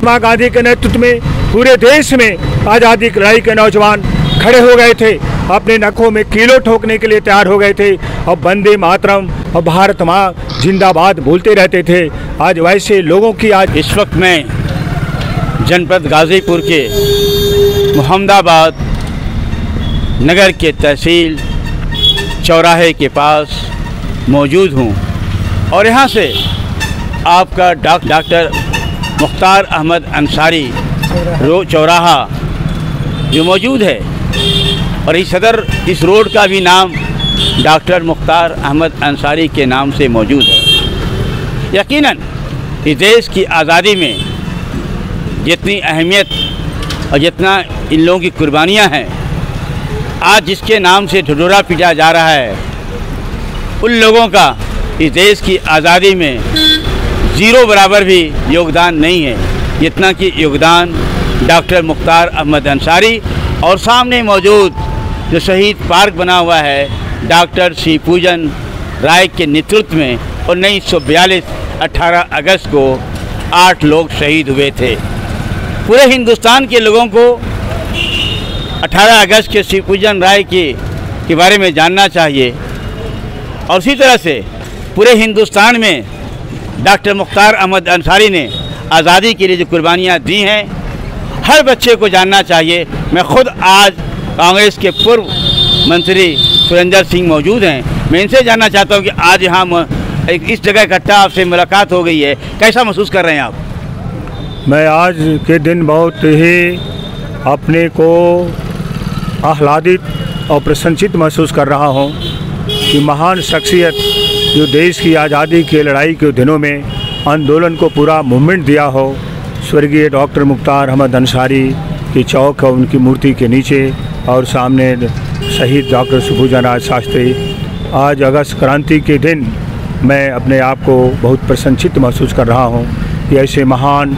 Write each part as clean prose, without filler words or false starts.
महात्मा गांधी के नेतृत्व में पूरे देश में आज़ादी की लड़ाई के नौजवान खड़े हो गए थे, अपने नखों में कीलो ठोकने के लिए तैयार हो गए थे और वंदे मातरम और भारत माँ जिंदाबाद बोलते रहते थे। आज वैसे लोगों की आज इस वक्त मैं जनपद गाज़ीपुर के मोहम्मदाबाद नगर के तहसील चौराहे के पास मौजूद हूँ और यहाँ से आपका डॉक्टर मुख्तार अहमद अंसारी चौराहा जो मौजूद है और इस रोड का भी नाम डॉक्टर मुख्तार अहमद अंसारी के नाम से मौजूद है। यकीनन इस देश की आज़ादी में जितनी अहमियत और जितना इन लोगों की कुर्बानियाँ हैं, आज जिसके नाम से ढिढोरा पीटा जा रहा है, उन लोगों का इस देश की आज़ादी में ज़ीरो बराबर भी योगदान नहीं है जितना कि योगदान डॉक्टर मुख्तार अहमद अंसारी और सामने मौजूद जो शहीद पार्क बना हुआ है डॉक्टर सी पूजन राय के नेतृत्व में 1942 18 अगस्त को 8 लोग शहीद हुए थे। पूरे हिंदुस्तान के लोगों को 18 अगस्त के सी पूजन राय के बारे में जानना चाहिए और उसी तरह से पूरे हिंदुस्तान में डॉक्टर मुख्तार अहमद अंसारी ने आज़ादी के लिए जो कुर्बानियाँ दी हैं, हर बच्चे को जानना चाहिए। मैं खुद आज कांग्रेस के पूर्व मंत्री सुरेंद्र सिंह मौजूद हैं, मैं इनसे जानना चाहता हूं कि आज यहाँ इस जगह इकट्ठा आपसे मुलाकात हो गई है, कैसा महसूस कर रहे हैं आप? मैं आज के दिन बहुत ही अपने को आह्लादित और प्रसन्नचित महसूस कर रहा हूँ कि महान शख्सियत जो देश की आज़ादी की लड़ाई के दिनों में आंदोलन को पूरा मूवमेंट दिया हो, स्वर्गीय डॉक्टर मुख्तार अहमद अंसारी की चौक है उनकी मूर्ति के नीचे और सामने शहीद डॉक्टर सुभूजन राज शास्त्री। आज अगस्त क्रांति के दिन मैं अपने आप को बहुत प्रसन्नचित महसूस कर रहा हूँ कि ऐसे महान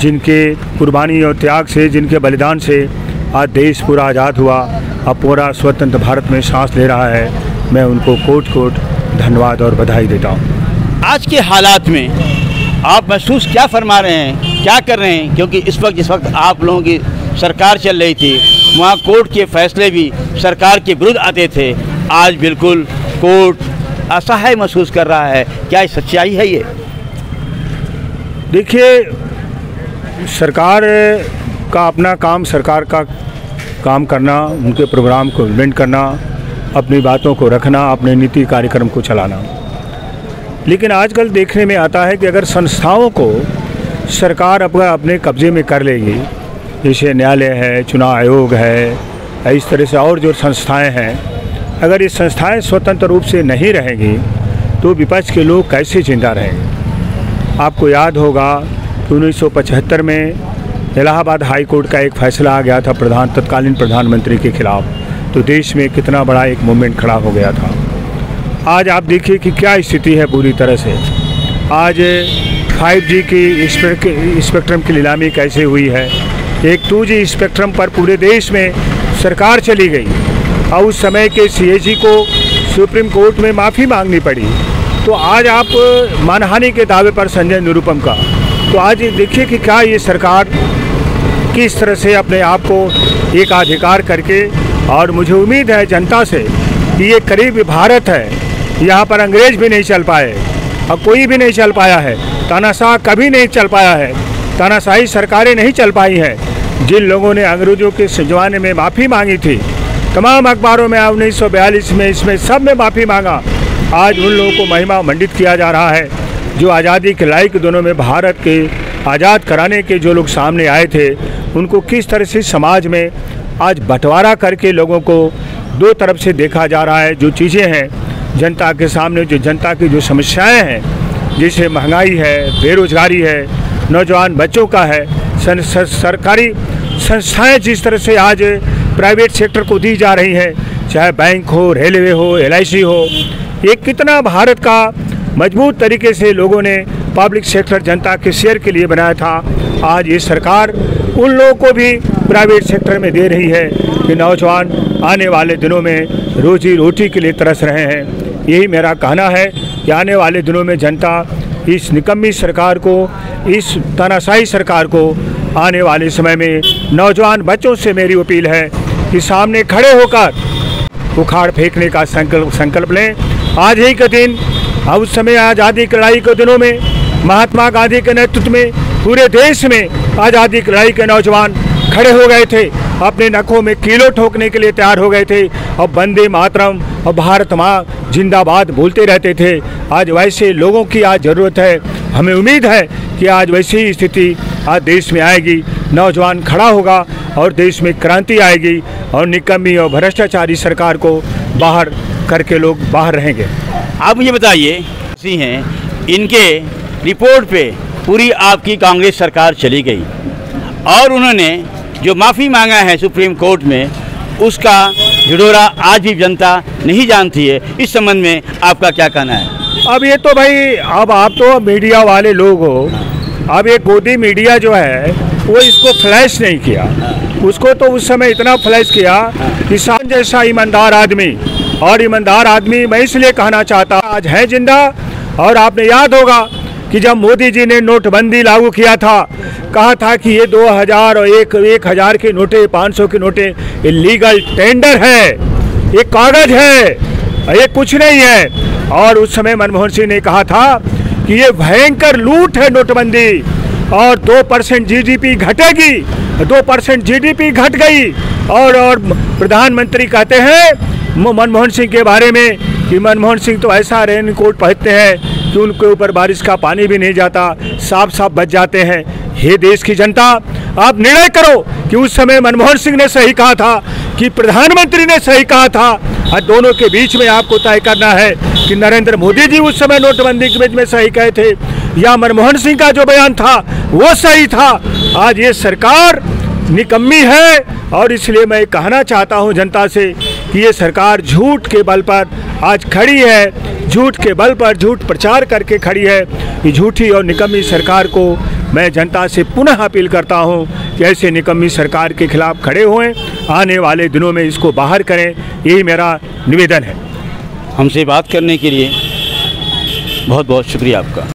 जिनके कुर्बानी और त्याग से, जिनके बलिदान से आज देश पूरा आज़ाद हुआ, अब पूरा स्वतंत्र भारत में सांस ले रहा है, मैं उनको कोट कोट धन्यवाद और बधाई देता हूँ। आज के हालात में आप महसूस क्या फरमा रहे हैं, क्या कर रहे हैं? क्योंकि जिस वक्त आप लोगों की सरकार चल रही थी वहाँ कोर्ट के फैसले भी सरकार के विरुद्ध आते थे, आज बिल्कुल कोर्ट असहाय महसूस कर रहा है, क्या ये सच्चाई है? ये देखिए, सरकार का अपना काम, सरकार का काम करना, उनके प्रोग्राम को इम्प्लीमेंट करना, अपनी बातों को रखना, अपने नीति कार्यक्रम को चलाना। लेकिन आजकल देखने में आता है कि अगर संस्थाओं को सरकार अपने कब्जे में कर लेगी, जैसे न्यायालय है, चुनाव आयोग है, इस तरह से और जो संस्थाएं हैं, अगर ये संस्थाएं स्वतंत्र रूप से नहीं रहेंगी तो विपक्ष के लोग कैसे जिंदा रहेंगे? आपको याद होगा कि 1975 में इलाहाबाद हाई कोर्ट का एक फैसला आ गया था तत्कालीन प्रधानमंत्री के खिलाफ, तो देश में कितना बड़ा एक मूवमेंट खड़ा हो गया था। आज आप देखिए कि क्या स्थिति है पूरी तरह से। आज 5G की स्पेक्ट्रम की नीलामी कैसे हुई है, एक 2G स्पेक्ट्रम पर पूरे देश में सरकार चली गई और उस समय के CAG को सुप्रीम कोर्ट में माफ़ी मांगनी पड़ी। तो आज आप मानहानि के दावे पर संजय निरुपम का, तो आज देखिए कि क्या ये सरकार किस तरह से अपने आप को एकाधिकार करके, और मुझे उम्मीद है जनता से कि ये करीब भारत है, यहाँ पर अंग्रेज भी नहीं चल पाए और कोई भी नहीं चल पाया है, तानाशाह कभी नहीं चल पाया है, तानाशाही सरकारें नहीं चल पाई हैं। जिन लोगों ने अंग्रेज़ों के ज़माने में माफ़ी मांगी थी, तमाम अखबारों में 1942 में, इसमें सब में माफ़ी मांगा, आज उन लोगों को महिमा मंडित किया जा रहा है। जो आज़ादी के लड़ाई के दिनों में भारत के आज़ाद कराने के जो लोग सामने आए थे, उनको किस तरह से समाज में आज बंटवारा करके लोगों को दो तरफ से देखा जा रहा है। जो चीज़ें हैं जनता के सामने, जो जनता की जो समस्याएं हैं, जैसे महंगाई है, बेरोजगारी है, नौजवान बच्चों का है, सरकारी संस्थाएं जिस तरह से आज प्राइवेट सेक्टर को दी जा रही हैं, चाहे बैंक हो, रेलवे हो, LIC हो, ये कितना भारत का मजबूत तरीके से लोगों ने पब्लिक सेक्टर जनता के शेयर के लिए बनाया था। आज ये सरकार उन लोगों को भी प्राइवेट सेक्टर में दे रही है कि नौजवान आने वाले दिनों में रोजी रोटी के लिए तरस रहे हैं। यही मेरा कहना है कि आने वाले दिनों में जनता इस निकम्मी सरकार को, इस तानाशाही सरकार को आने वाले समय में नौजवान बच्चों से मेरी अपील है कि सामने खड़े होकर उखाड़ फेंकने का संकल्प लें। आज ही के दिन, उस समय आज़ादी की लड़ाई के दिनों में महात्मा गांधी के नेतृत्व में पूरे देश में आज़ादी की लड़ाई के नौजवान खड़े हो गए थे, अपने नखों में कीलो ठोकने के लिए तैयार हो गए थे और वंदे मातरम और भारत माँ जिंदाबाद बोलते रहते थे। आज वैसे लोगों की आज ज़रूरत है। हमें उम्मीद है कि आज वैसी ही स्थिति आज देश में आएगी, नौजवान खड़ा होगा और देश में क्रांति आएगी और निकम्मी और भ्रष्टाचारी सरकार को बाहर करके लोग बाहर रहेंगे। आप मुझे बताइए, हैं इनके रिपोर्ट पे पूरी आपकी कांग्रेस सरकार चली गई और उन्होंने जो माफ़ी मांगा है सुप्रीम कोर्ट में, उसका ढिढोरा आज भी जनता नहीं जानती है। इस संबंध में आपका क्या कहना है? अब ये तो भाई, अब आप तो मीडिया वाले लोग हो, अब ये गोदी मीडिया जो है वो इसको फ्लैश नहीं किया, उसको तो उस समय इतना फ्लैश किया किसान जैसा ईमानदार आदमी, और ईमानदार आदमी मैं इसलिए कहना चाहता आज है जिंदा। और आपने याद होगा कि जब मोदी जी ने नोटबंदी लागू किया था, कहा था कि ये 2000 और 1000 के नोटें, 500 के नोटें इलीगल टेंडर है, ये कागज है, ये कुछ नहीं है। और उस समय मनमोहन सिंह ने कहा था कि ये भयंकर लूट है नोटबंदी और 2% जीडीपी घटेगी, 2% जीडीपी घट गई। और प्रधानमंत्री कहते हैं मनमोहन सिंह के बारे में कि मनमोहन सिंह तो ऐसा रेनकोट पहनते हैं कि उनके ऊपर बारिश का पानी भी नहीं जाता, साफ साफ बच जाते हैं। हे देश की जनता, आप निर्णय करो कि उस समय मनमोहन सिंह ने सही कहा था कि प्रधानमंत्री ने सही कहा था, और दोनों के बीच में आपको तय करना है कि नरेंद्र मोदी जी उस समय नोटबंदी के बीच में सही कहे थे या मनमोहन सिंह का जो बयान था वो सही था। आज ये सरकार निकम्मी है और इसलिए मैं कहना चाहता हूं जनता से कि ये सरकार झूठ के बल पर आज खड़ी है, झूठ के बल पर झूठ प्रचार करके खड़ी है। ये झूठी और निकम्मी सरकार को मैं जनता से पुनः अपील करता हूं कि ऐसे निकम्मी सरकार के खिलाफ खड़े होएं, आने वाले दिनों में इसको बाहर करें, यही मेरा निवेदन है। हमसे बात करने के लिए बहुत बहुत शुक्रिया आपका।